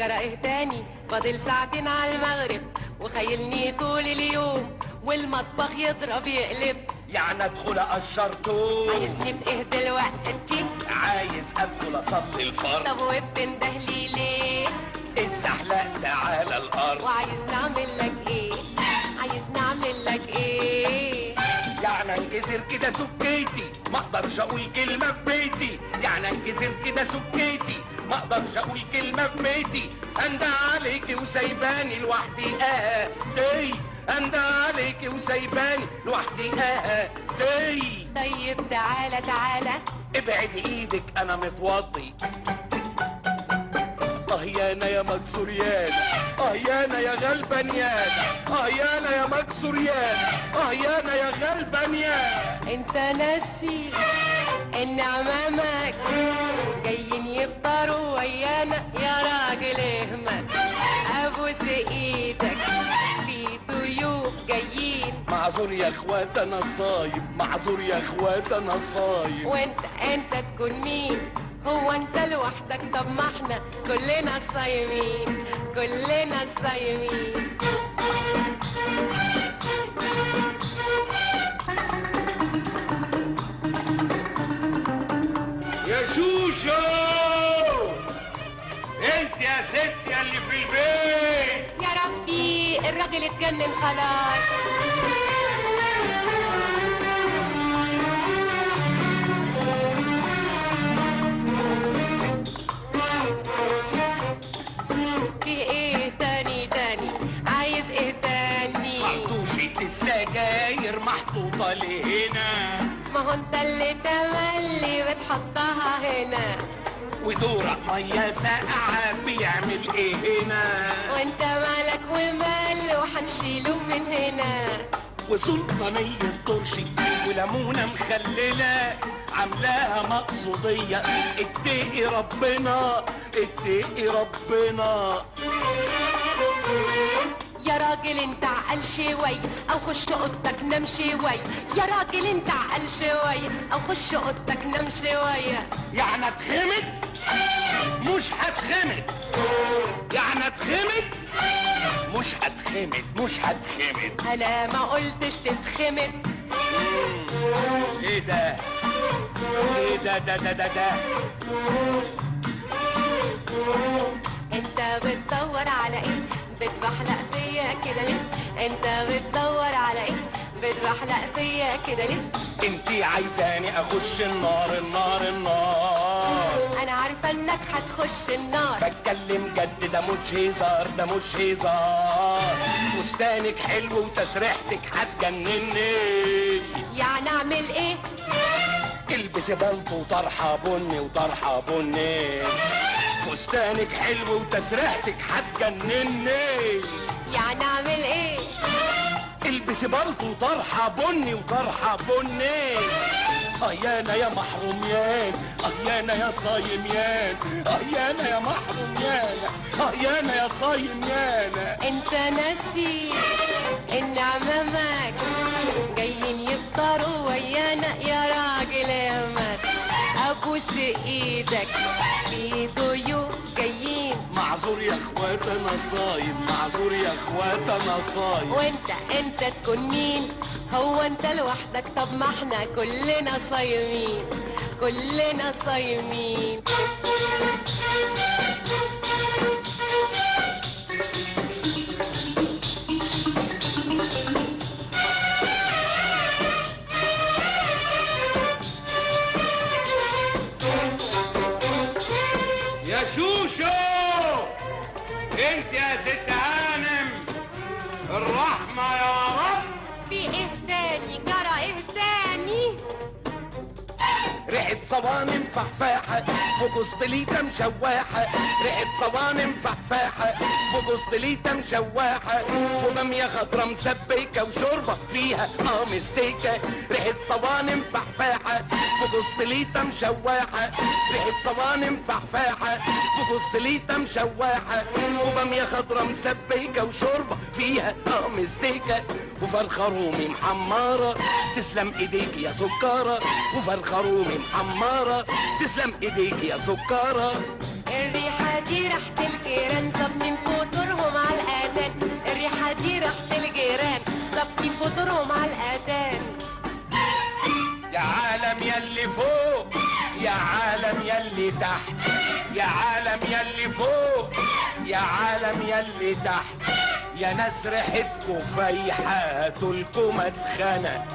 جرى ايه تاني؟ فاضل ساعتين على المغرب وخيلني طول اليوم والمطبخ يضرب يقلب. يعني ادخل اقشر توم. عايزني في ايه دلوقتي؟ عايز ادخل اصلي الفرض. طب وبتنده لي ليه؟ اتزحلقت على الارض. وعايز نعمل لك ايه؟ عايز نعمل لك ايه؟ يعني انكسر كده سكيتي ما اقدرش اقول كلمه في بيتي. يعني انكسر كده سكيتي ما اقدرش اقول كلمه في بيتي. انده عليكي وسايباني لوحدي دي. انده عليكي وسايباني لوحدي دي. طيب تعالى تعالى ابعد ايدك انا متوضي. يانا يا مكسوريان، يانا يا غلبانيان، يانا يا مكسوريان، يانا يا غلبانيان. انت ناسي ان عمامك جايين يفطروا ويانا يا راجل اهمل. ابوس ايدك في ضيوف جايين. معذور يا اخوات انا صايم، معذور يا اخوات انا صايم. وانت تكون مين؟ هو انت لوحدك؟ طب ما احنا كلنا صايمين، كلنا صايمين. يا شوشو، انت يا ست يا اللي في البيت. يا ربي الراجل اتجنن خلاص. السجاير محطوطة لهنا. ما هو انت اللي تملي بتحطها هنا. ودورق مية ساقعة بيعمل ايه هنا؟ وانت مالك ومال وحنشيله من هنا. وسلطانية طرشي وليمونة مخللة عاملاها مقصودية. اتقي ربنا اتقي ربنا. يا راجل انت عقل شوي او خش اوضتك نام شوي. يا راجل انت عقل شوي او خش اوضتك نام شوية. يعني اتخمد؟ مش هتخمد. يعني اتخمد؟ مش هتخمد مش هتخمد. انا ما قلتش تتخمد. ايه ده؟ ايه ده؟ انت بتدور على ايه؟ بتبحلق فيا كده ليه؟ انت بتدور على ايه؟ بتبحلق فيا كده ليه؟ انتي عايزاني اخش النار النار النار. انا عارفه انك هتخش النار. بتكلم جد ده مش هزار ده مش هزار. فستانك حلو وتسريحتك هتجنني. يعني اعمل ايه؟ البسي بلطو وطرحه بني وطرحه بني. فستانك حلو وتسريحتك هتجنني. يعني اعمل ايه؟ البسي بلطو وطرحه بني وطرحه بني. يانا يا محروميان، يانا يا صايميان، يانا يا محروميان، يانا يا صايميان. انت ناسي ان عمامك جايين يفطروا ويانا يا راجل اهمل. ابوس ايدك في ضيوف جايين. معذور يا اخوات انا صايم، معذور يا اخوات انا صايم. وانت تكون مين؟ هو انت لوحدك؟ طب ما احنا كلنا صايمين، كلنا صايمين. يا شوشو، انت يا ست هانم، الرحمة يا رب. في ايه تاني؟ جرى ايه تاني؟ ريحة صوانم فحفاحة وجوزتليتا مشواحة. ريحة صوانم فحفاحة وجوزتليتا مشواحة. وبامية خضرا مسبكة وشوربة فيها مستيكة. ريحة صوانم فحفاحة وجوزتليتا مشواحة. ريحة صوانم فحفاحة وجوزتليتا مشواحة. وبامية خضرا مسبكة وشوربة فيها مستيكة. وفرخة رومي محمرة تسلم ايديك يا سكارة. وفرخة رومي محمرة تسلم ايديك يا سكارة. الريحة الريحة دي ريحة الجيران ظابطين فطورهم على الأذان. الريحة دي ريحة الجيران ظابطين فطورهم على الأذان. يا عالم يلي فوق، يا عالم يلي تحت، يا عالم يلي فوق، يا عالم يلي تحت. يا ناس ريحتكوا فايحة تلكوا مدخنة،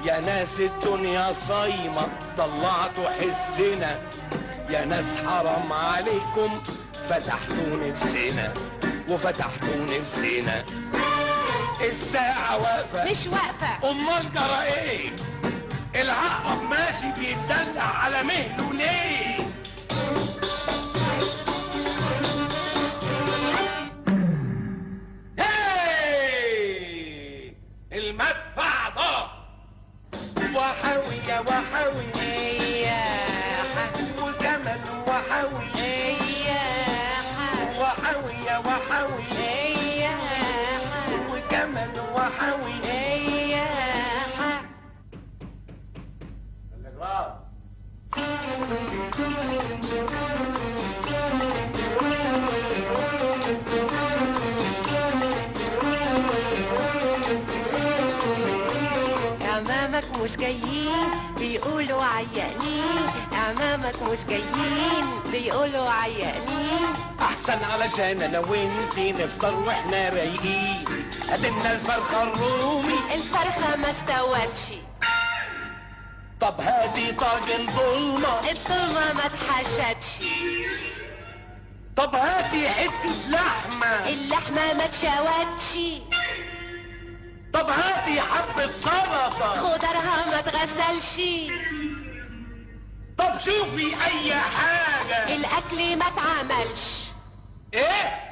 يا ناس الدنيا صايمة طلعتوا حسنا. يا ناس حرام عليكم فتحتوا نفسنا وفتحتوا نفسنا. الساعة واقفة مش واقفة. أمال جرى إيه؟ العقرب ماشي بيتدلع على مهله ليه؟ هاي المدفع ضرب وحاوي يا وحاوي وكمان وحاوي وحاوي يا وحاوي وكمان وحاوي. أمامك مش جايين بيقولوا عيانين، أمامك مش جايين بيقولوا عيانين. احسن علشان انا وانتي نفطر واحنا رايقين. هاتلنا الفرخه الرومي، الفرخة ما استوتش. طب هاتي طاجن ضلمه، الضلمة ما اتحشتش. طب هاتي حته لحمه، اللحمة ما اتشوتش. طب هاتي حبه سلطه، خضرها ما اتغسلش. طب شوفي اي حاجه. الأكل ما اتعملش. ايه؟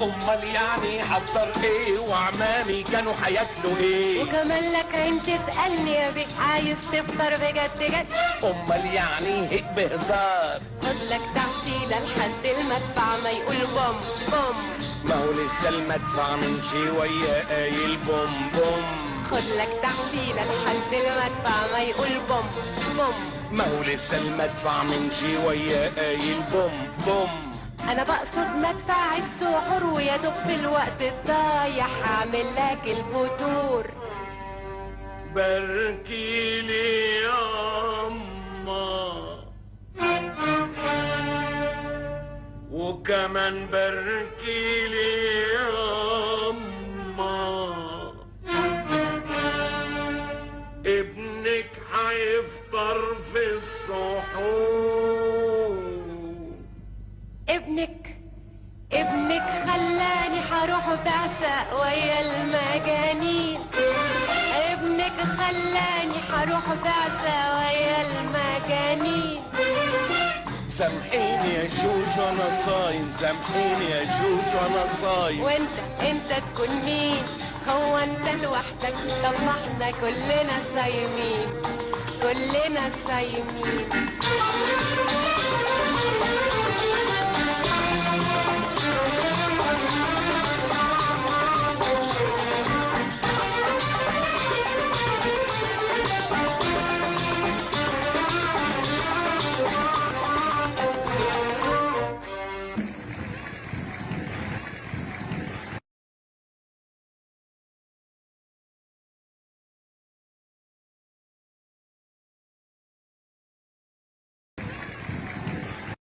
امال يعني هفطر ايه وعمامي كانوا هياكلوا ايه؟ وكمان لك عين تسألني يا بيه عايز تفطر بجد جد؟ امال يعني هيك بهزار؟ خد لك تحصيلة لحد المدفع ما يقول بوم بوم. ما هو لسه المدفع من شويه قايل بوم بوم. خد لك تحصيلة لحد المدفع ما يقول بوم بوم. ما هو لسه المدفع من شويه قايل بوم بوم. انا بقصد مدفع السحور ويا دوب في الوقت الضايع هعمل لك الفطور. باركي لي يا أما وكمان باركي لي يا أما. ابنك هيفطر في السحور. ابنك خلاني هروح بعثة ويا المجانين. ابنك خلاني هروح بعثة ويا المجانين. سامحيني يا شوش وانا صايم، سامحيني يا شوش وانا صايم. وانت تكون مين؟ هو انت لوحدك؟ طب ما احنا كلنا صايمين، كلنا صايمين.